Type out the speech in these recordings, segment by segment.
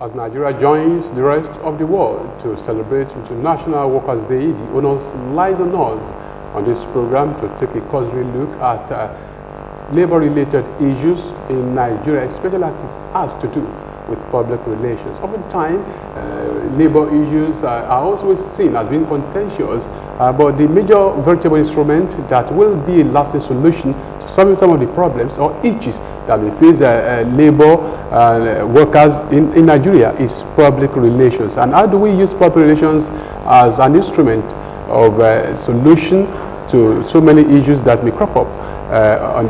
As Nigeria joins the rest of the world to celebrate International Workers' Day, the onus lies on us on this program to take a cursory look at labor-related issues in Nigeria, especially as it has to do with public relations. Oftentimes, labor issues are also seen as being contentious, but the major veritable instrument that will be a lasting solution to solving some of the problems or issues that may face labor workers in Nigeria is public relations. And how do we use public relations as an instrument of solution to so many issues that may crop up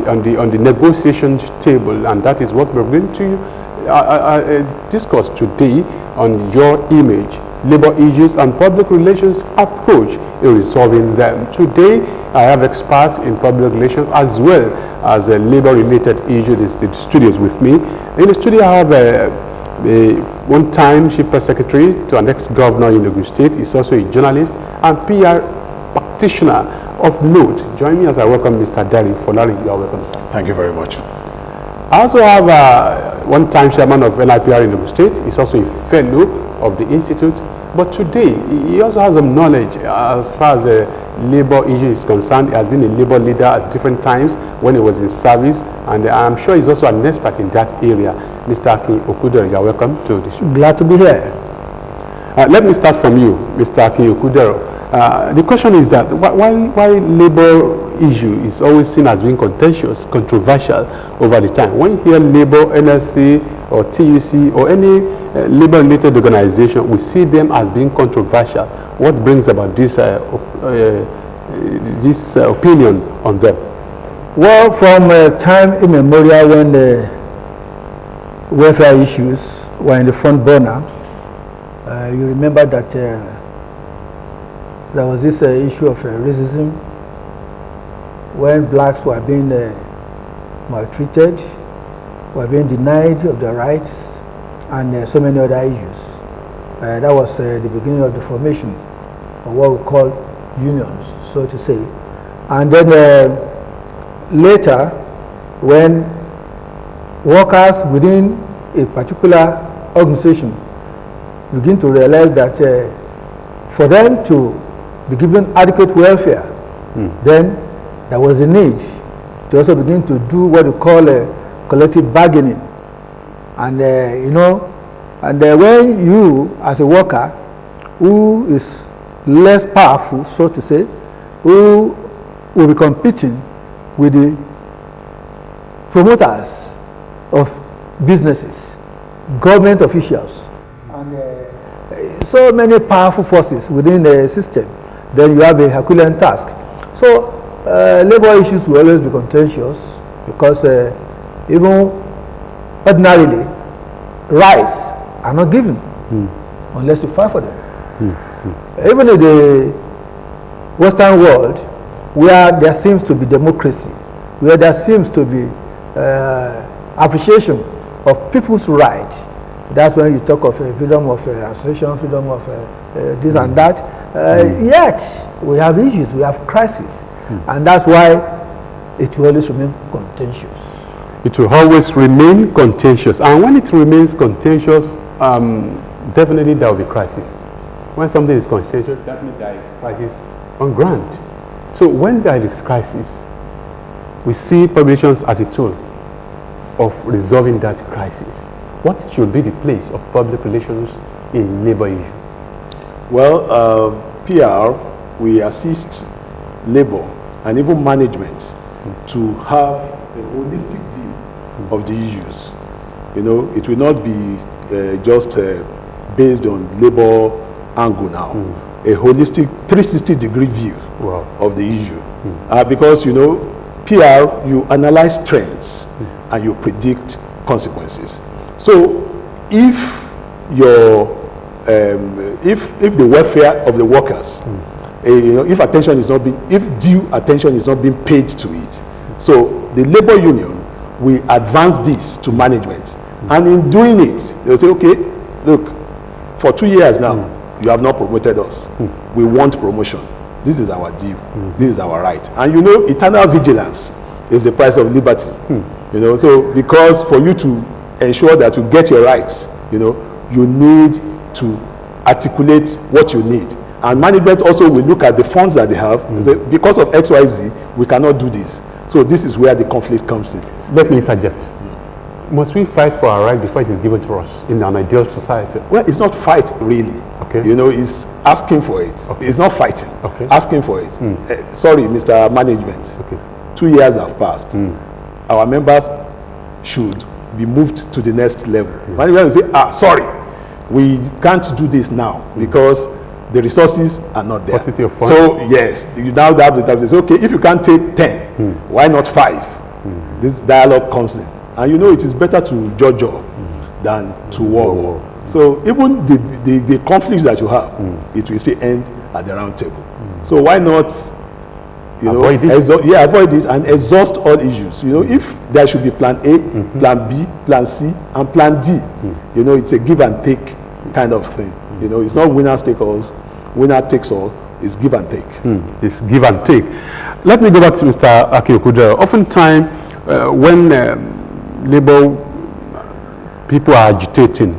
on the negotiation table? And that is what we're going to discuss today on Your Image, labor issues and public relations approach in resolving them. Today, I have experts in public relations as well as labor-related issues in the studios with me. In the studio, I have one-time Chief Press Secretary to an ex-governor in Ogun State. He's also a journalist and PR practitioner of note. Join me as I welcome Mr. Dari Folari. You are welcome, sir. Thank you very much. I also have one-time chairman of NIPR in Ogun State. He's also a fellow of the Institute. But today, he also has some knowledge as far as labor issue is concerned. He has been a labor leader at different times when he was in service, and I'm sure he's also an expert in that area. Mr. Akin Okudero, you're welcome to the show. Glad to be here. Let me start from you, Mr. Akin Okudero. The question is that why labor issue is always seen as being contentious, controversial over the time. When you hear labor, NLC, or TUC, or any labor-related organization, we see them as being controversial. What brings about this opinion on them? Well, from time immemorial, when the welfare issues were in the front burner, you remember that there was this issue of racism when blacks were being maltreated, were being denied of their rights, and so many other issues. That was the beginning of the formation of what we call unions, so to say. And then later, when workers within a particular organization begin to realize that for them to be given adequate welfare, then there was a need to also begin to do what we call collective bargaining. And when you, as a worker who is less powerful, so to say, who will be competing with the promoters of businesses, government officials, and so many powerful forces within the system, then you have a Herculean task. So labor issues will always be contentious because even ordinarily, rights are not given unless you fight for them. Even in the Western world, where there seems to be democracy, where there seems to be appreciation of people's rights, that's when you talk of freedom of association, freedom of this and that. Yet, we have issues, we have crises, and that's why it will always remain contentious. It will always remain contentious. And when it remains contentious, definitely there will be crisis. When something is contentious, that means there is crisis on ground. So when there is crisis, we see public relations as a tool of resolving that crisis. What should be the place of public relations in labor issue? Well, PR, we assist labor and even management to have a holistic view of the issues. You know, it will not be just based on labor angle now. A holistic 360-degree view of the issue. Because, you know, PR, you analyze trends and you predict consequences. So if your if the welfare of the workers, you know, if attention is not being, if due attention is not being paid to it, so the labor union will advance this to management, and in doing it, they'll say, okay, look, for 2 years now, you have not promoted us. We want promotion. This is our due. This is our right. And you know, eternal vigilance is the price of liberty. You know, so because for you to ensure that you get your rights, you know, you need to articulate what you need. And management also will look at the funds that they have. Say, because of XYZ, we cannot do this. So this is where the conflict comes in. Let me interject. Must we fight for our right before it is given to us in an ideal society? Well, it's not fight really. Okay. You know, it's asking for it. Okay. It's not fighting. Okay. Asking for it. Sorry, Mr. Management. Okay. 2 years have passed. Our members should be moved to the next level. Management will say, sorry, we can't do this now because the resources are not there. Paucity of funds. So yes, you now have the time to say, okay, if you can't take 10, why not 5? This dialogue comes in. And you know it is better to judge than to war. So even the conflicts that you have, it will still end at the round table. So why not, you avoid know, it? avoid it and exhaust all issues. You know, if there should be plan A, plan B, plan C, and plan D, you know, it's a give and take kind of thing. You know, it's not winner takes all, it's give and take. It's give and take. Let me go back to Mr. Akiokuda. Oftentimes, when labor people are agitating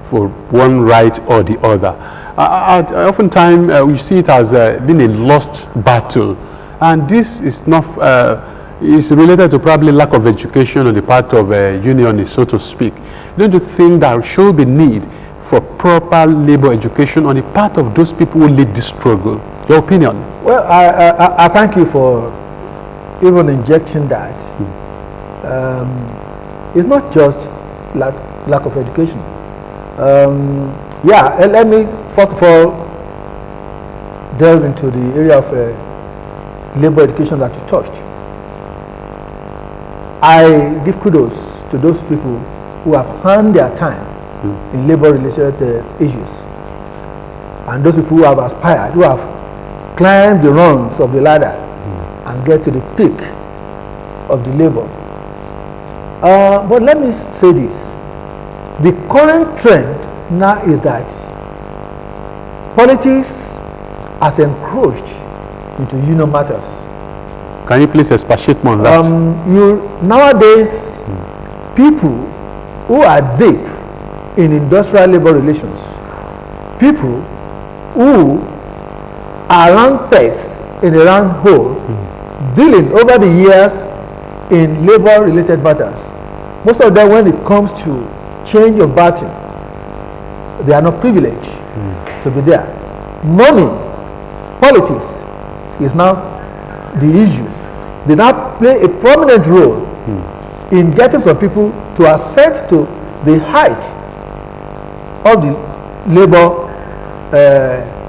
for one right or the other, oftentimes we see it as being a lost battle, and this is not is related to probably lack of education on the part of unionists, so to speak. Don't you think there should be need for proper labor education on the part of those people who lead this struggle? Your opinion? Well, I thank you for even injecting that. It's not just lack of education. Yeah, let me first of all delve into the area of labor education that you touched. I give kudos to those people who have earned their time in labor-related issues, and those people who have aspired, who have climbed the rungs of the ladder and get to the peak of the labor. But let me say this. The current trend now is that politics has encroached into union matters. Can you please expatiate more on that? Nowadays, people who are deep in industrial labor relations, people who are round pegs in a round hole, dealing over the years in labor-related matters, most of them, when it comes to change of batting, they are not privileged to be there. Money, politics is now the issue. They now play a prominent role in getting some people to ascend to the height of the labor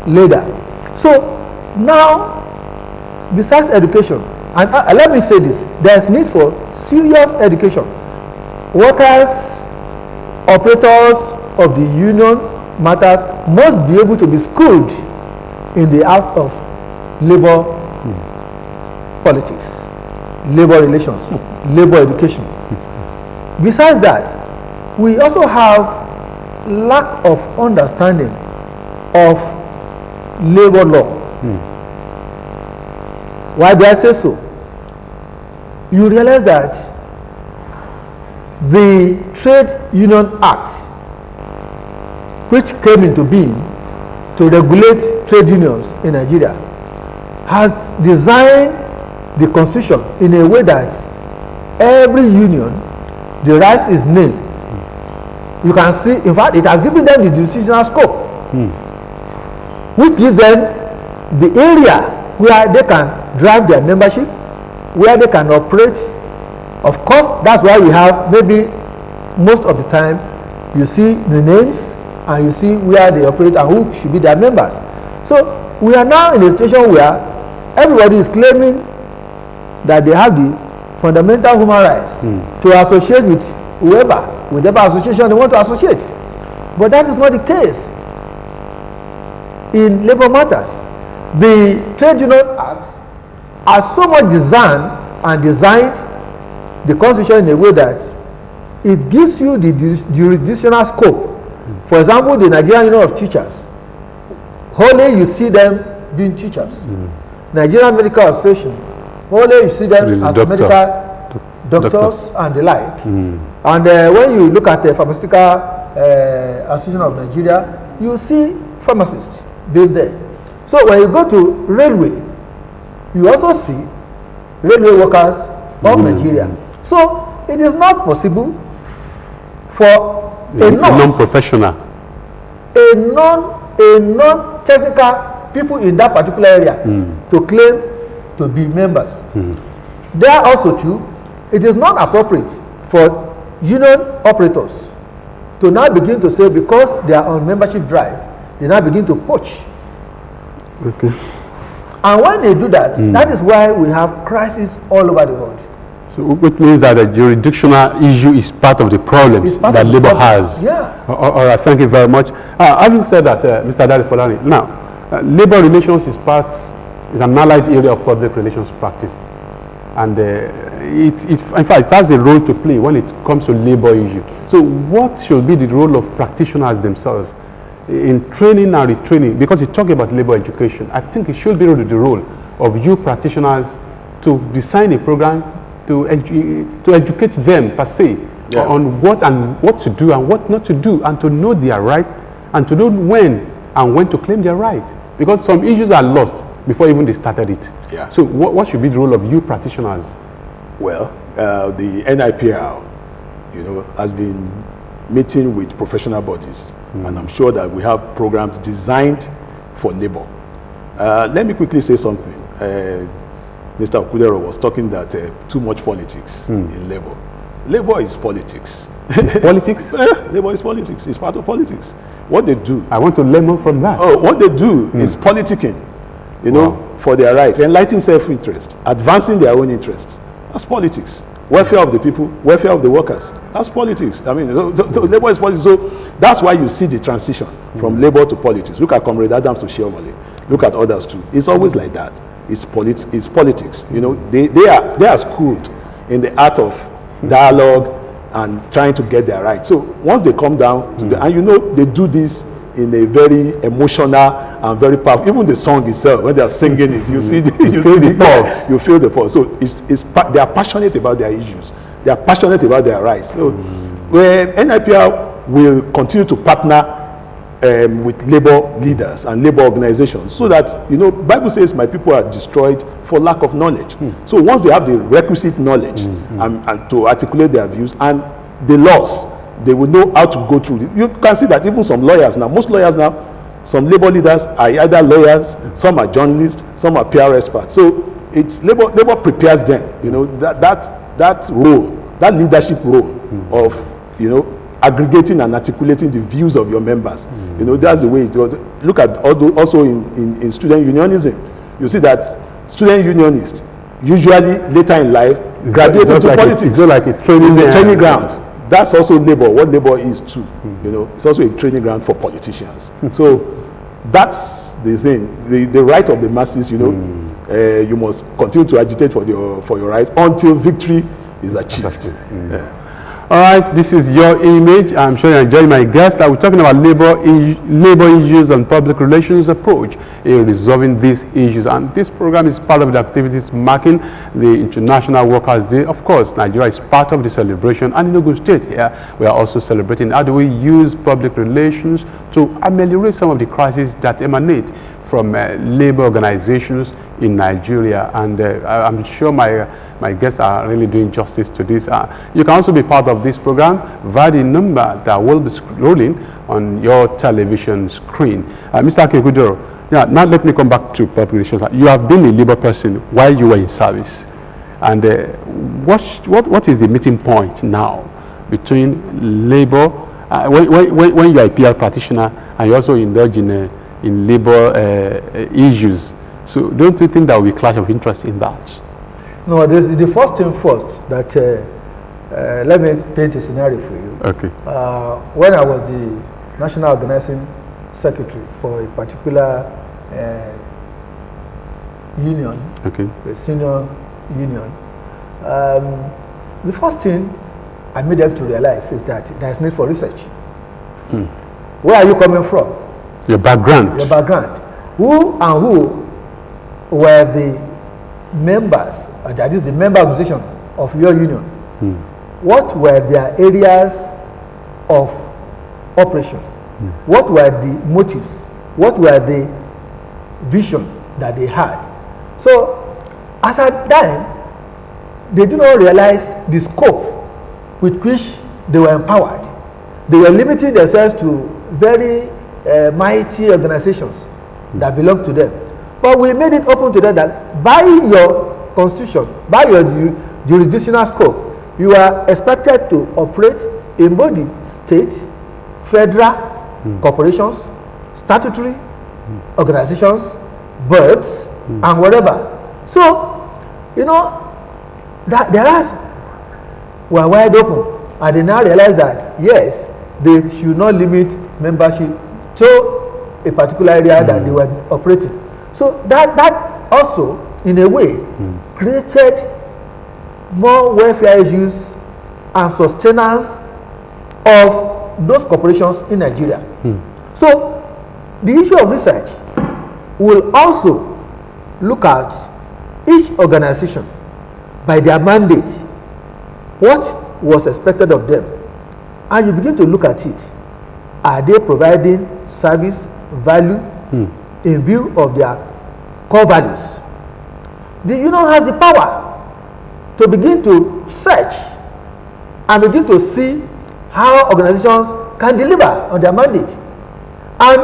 ladder. So now, besides education, and let me say this, there is need for serious education. Workers, operators of the union matters must be able to be schooled in the art of labor politics, labor relations, labor education. Besides that, we also have lack of understanding of labor law. Why do I say so? You realize that the Trade Union Act, which came into being to regulate trade unions in Nigeria, has designed the constitution in a way that every union derives its name. You can see, in fact, it has given them the decisional scope, which gives them the area where they can drive their membership, where they can operate. Of course, that's why we have, maybe most of the time, you see the names and you see where they operate and who should be their members. So we are now in a situation where everybody is claiming that they have the fundamental human rights to associate with whoever, whatever association they want to associate. But that is not the case in labor matters. The Trade Union Act has so much designed the constitution in a way that it gives you the jurisdictional scope. For example, the Nigerian Union of Teachers, wholly you see them being teachers. Nigerian Medical Association, wholly you see them as medical doctors and the like. And when you look at the pharmaceutical Association of Nigeria, you see pharmacists built there. So when you go to railway, you also see railway workers of Nigeria. So it is not possible for a non-professional, a non-technical people in that particular area to claim to be members. There also too, it is not appropriate for union operators to now begin to say, because they are on membership drive, they now begin to poach. Okay. And when they do that, that is why we have crises all over the world. So which means that the jurisdictional issue is part of the problems that Labour has. Yeah. All right, thank you very much. Having said that, Mr. Dari Folani, now, Labour relations is an allied area of public relations practice. And in fact, it has a role to play when it comes to Labour issue. So what should be the role of practitioners themselves in training and retraining? Because you talk about Labour education, I think it should be the role of you practitioners to design a program to educate them per se on what to do and what not to do, and to know their rights and to know when to claim their right, because some issues are lost before even they started it. Yeah. So what should be the role of you practitioners? Well, the NIPR, has been meeting with professional bodies, and I'm sure that we have programs designed for labor. Let me quickly say something. Mr. Okudero was talking that too much politics in labor. Labor is politics. Politics? Labor is politics. It's part of politics. What they do. I want to learn more from that. Oh, what they do is politicking, for their right, enlightening self-interest, advancing their own interests. That's politics. Welfare of the people, welfare of the workers. That's politics. I mean, so labor is politics. So that's why you see the transition from labor to politics. Look at Comrade Adams Oshiomhole. Look at others too. It's always like that. It's politics. They are schooled in the art of dialogue and trying to get their right. So once they come down to and they do this in a very emotional and very powerful. Even the song itself, when they are singing it, you see the pulse. You feel the pulse. So they are passionate about their issues. They are passionate about their rights. So where NIPR will continue to partner with labor leaders and labor organizations, so that Bible says my people are destroyed for lack of knowledge. So once they have the requisite knowledge and to articulate their views and the laws, they will know how to go through it. You can see that even some lawyers now, most lawyers now, some labor leaders are either lawyers, some are journalists, some are PR experts. So it's labor prepares them, that role, that leadership role of aggregating and articulating the views of your members. That's the way it was. Look at also in student unionism. You see that student unionists usually later in life graduate into politics. It's like a training ground. That's also labor. What labor is too. It's also a training ground for politicians. So that's the thing. The right of the masses. You must continue to agitate for your rights until victory is achieved. All right, this is Your Image. I'm sure you're enjoying my guest. We're talking about labor issues and public relations approach in resolving these issues. And this program is part of the activities marking the International Workers' Day. Of course, Nigeria is part of the celebration. And in Ogun State here, we are also celebrating how do we use public relations to ameliorate some of the crises that emanate from labor organizations in Nigeria. And I'm sure my guests are really doing justice to this. You can also be part of this program via the number that will be scrolling on your television screen. Mr. Akegudero, now let me come back to public relations. You have been a labor person while you were in service. And what is the meeting point now between labor, when you are a PR practitioner and you also indulge in labor issues? So don't you think there will be a clash of interest in that? No, the first thing first, that let me paint a scenario for you. Okay. When I was the National Organizing Secretary for a particular union, a senior union, the first thing I made them to realize is that there is need for research. Where are you coming from? Your background. Your background. Who were the members, that is the member organization of your union? What were their areas of operation? What were the motives? What were the vision that they had? So, as at time, they do not realize the scope with which they were empowered. They were limiting themselves to very mighty organizations that belong to them. But we made it open to them that by your constitution, by your jurisdictional scope, you are expected to operate in both the state, federal corporations, statutory organizations, boards, and whatever. So, you know, that their eyes were wide open, and they now realize that yes, they should not limit membership to a particular area that they were operating. So that also, in a way, created more welfare issues and sustenance of those corporations in Nigeria. So the issue of research will also look at each organization by their mandate, what was expected of them, and you begin to look at it. Are they providing service, value in view of their core values? The union has the power to begin to search and begin to see how organizations can deliver on their mandate. And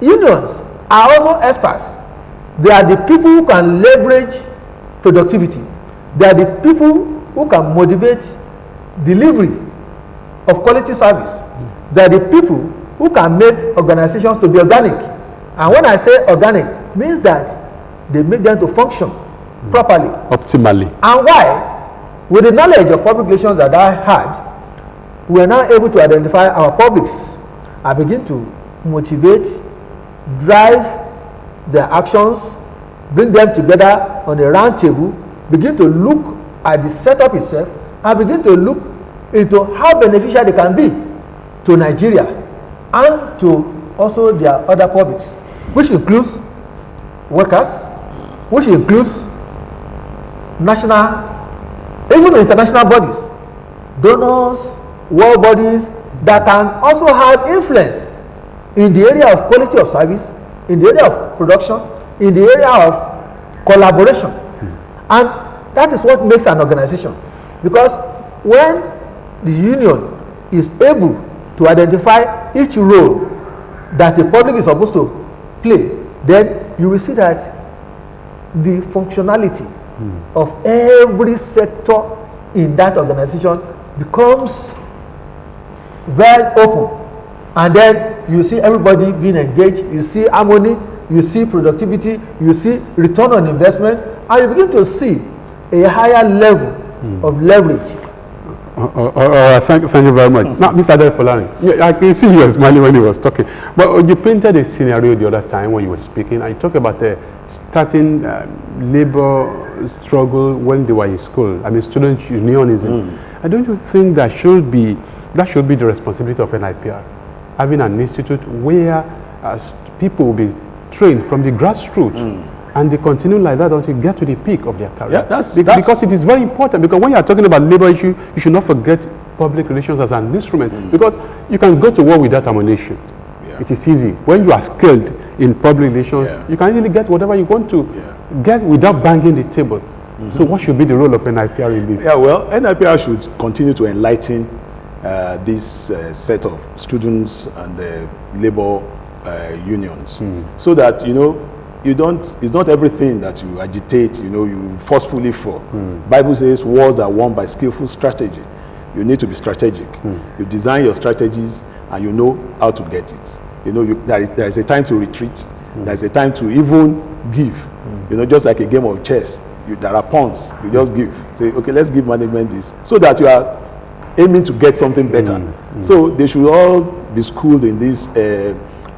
unions are also experts. They are the people who can leverage productivity. They are the people who can motivate delivery of quality service. They are the people who can make organizations to be organic. And when I say organic, means that they make them to function properly, optimally. And why? With the knowledge of public relations that I had, we are now able to identify our publics and begin to motivate, drive their actions, bring them together on a round table, begin to look at the setup itself, and begin to look into how beneficial they can be to Nigeria and to also their other publics, which includes workers, which includes national, even international bodies, donors, world bodies that can also have influence in the area of quality of service, in the area of production, in the area of collaboration. And that is what makes an organization. Because when the union is able to identify each role that the public is supposed to play, then you will see that the functionality of every sector in that organization becomes very open. And then you see everybody being engaged, you see harmony, you see productivity, you see return on investment, and you begin to see a higher level of leverage. Thank you very much. Now, Mr. Adefolani, I can see you were smiling when he was talking. But you painted a scenario the other time when you were speaking, and you talked about starting labor struggle when they were in school. I mean, student unionism. And don't you think that should be the responsibility of NIPR? Having an institute where people will be trained from the grassroots, and they continue like that until you get to the peak of their career. Yeah, because it is very important, because when you are talking about labor issue, you should not forget public relations as an instrument, because you can go to war without ammunition. It is easy. When you are skilled in public relations, you can easily get whatever you want to get without banging the table. So what should be the role of NIPR in this? Yeah, well, NIPR should continue to enlighten this set of students and the labor unions, so that, you know, it's not everything that you agitate, you know, you forcefully for. Bible says wars are won by skillful strategy. You need to be strategic. You design your strategies and you know how to get it. You know, there is a time to retreat. There is a time to even give. You know, just like a game of chess. There are pawns. You just give. Say, okay, let's give management this, so that you are aiming to get something better. So they should all be schooled in this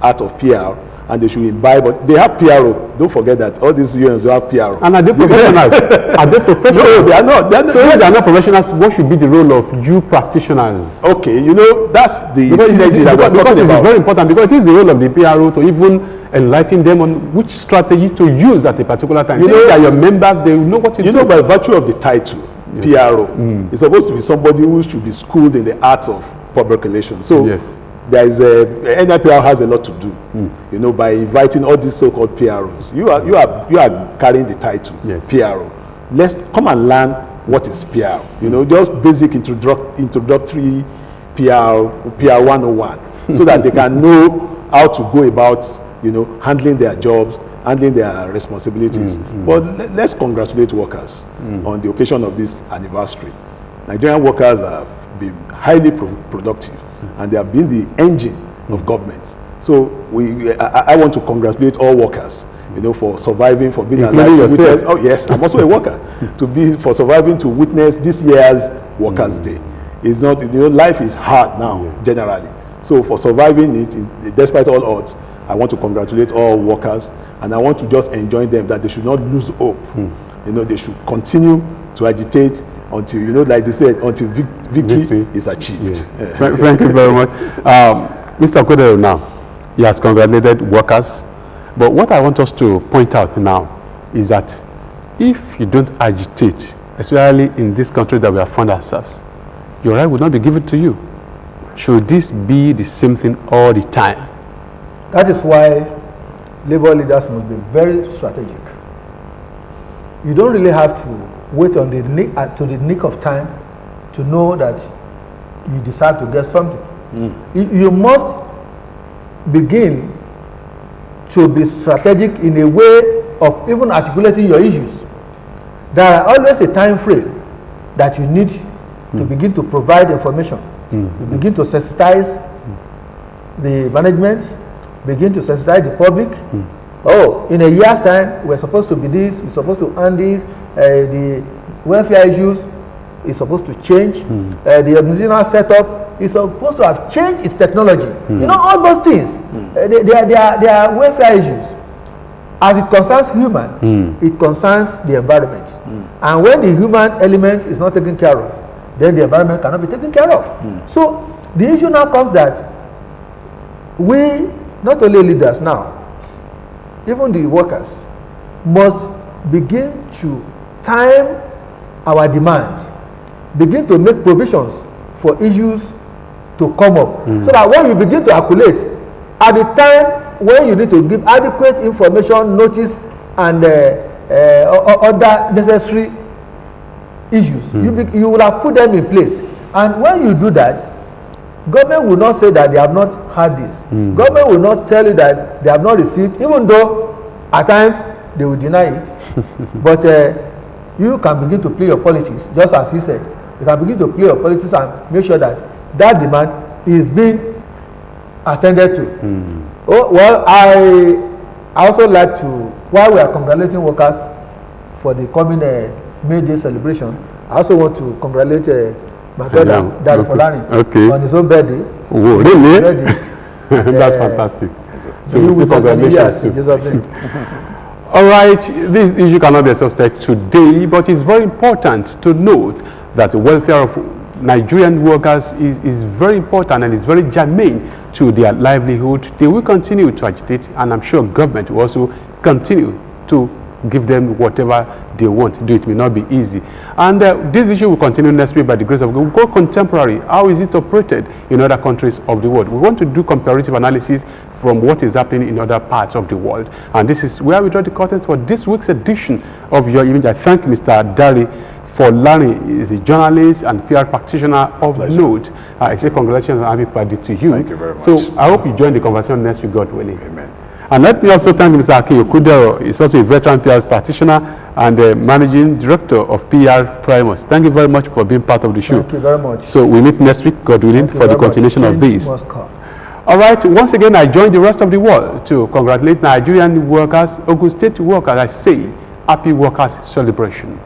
art of PR, and they should imbibe. But they have PRO. Don't forget that all these unions have PRO. And are they professionals? Are they professionals? No, they are not. So if they are not professionals, what should be the role of you practitioners? Okay, you know, that's the synergy that we're talking about. It's very important, because it is the role of the PRO to even enlighten them on which strategy to use at a particular time. You know that your members, they know what to do. You know, by virtue of the title, PRO, it's supposed to be somebody who should be schooled in the arts of public relations. So there is a NIPR has a lot to do, you know, by inviting all these so-called PROs. You are carrying the title, yes. PRO. Let's come and learn what is PR. You know, just basic introductory PR 101, so that they can know how to go about, you know, handling their jobs, handling their responsibilities. But let's congratulate workers on the occasion of this anniversary. Nigerian workers have been highly productive, and they have been the engine of government. So I want to congratulate all workers, you know, for surviving, for being alive to witness. Oh yes, I'm also a worker. For surviving to witness this year's Workers' Day. It's not, you know, life is hard now generally. So for surviving it, despite all odds, I want to congratulate all workers, and I want to just enjoin them that they should not lose hope. You know, they should continue to agitate until, you know, like they said, until victory is achieved. Yes. Thank you very much. Mr. Kodero now, he has congratulated workers, but what I want us to point out now is that if you don't agitate, especially in this country that we have found ourselves, your right will not be given to you. Should this be the same thing all the time? That is why labor leaders must be very strategic. You don't really have to wait on the nick of time to know that you decide to get something. You must begin to be strategic in a way of even articulating your issues. There are always a time frame that you need to begin to provide information. You begin to sensitize the management, begin to sensitize the public. Oh, in a year's time, we're supposed to be this, we're supposed to earn this, the welfare issues is supposed to change, the organizational setup is supposed to have changed its technology. You know, all those things, they are welfare issues. As it concerns human, it concerns the environment. And when the human element is not taken care of, then the environment cannot be taken care of. So the issue now comes that we, not only leaders now, even the workers, must begin to time our demand, begin to make provisions for issues to come up, so that when you begin to calculate, at the time when you need to give adequate information, notice, and other necessary issues, you will have put them in place. And when you do that, government will not say that they have not had this. Government will not tell you that they have not received, even though at times they will deny it. But you can begin to play your politics, just as he said. You can begin to play your politics and make sure that that demand is being attended to. Oh, well, I also like to, while we are congratulating workers for the coming May Day celebration, I also want to congratulate my brother, Daddy Folani, on his own birthday. Oh, really? That's fantastic. So congratulations to Jesus' name. All right, this issue cannot be exhausted today, but it's very important to note that the welfare of Nigerian workers is very important and is very germane to their livelihood. They will continue to agitate, and I'm sure government will also continue to give them whatever they want to do. It may not be easy. And this issue will continue next week by the grace of God. We'll go contemporary. How is it operated in other countries of the world? We want to do comparative analysis from what is happening in other parts of the world. And this is where we draw the curtains for this week's edition of Your Image. I thank Mr. Dari for Larry. Is a journalist and PR practitioner of note. I say congratulations and happy birthday to you. Thank you very much. So I hope you join the conversation next week, God willing. Amen. And let me also thank Mr. Aki Okudero. He's also a veteran PR practitioner and the managing director of Pr-Primus. Thank you very much for being part of the show. Thank you very much. So we meet next week, God willing, for the continuation of this. All right, once again, I join the rest of the world to congratulate Nigerian workers, Ogun State workers. I say, happy workers' celebration.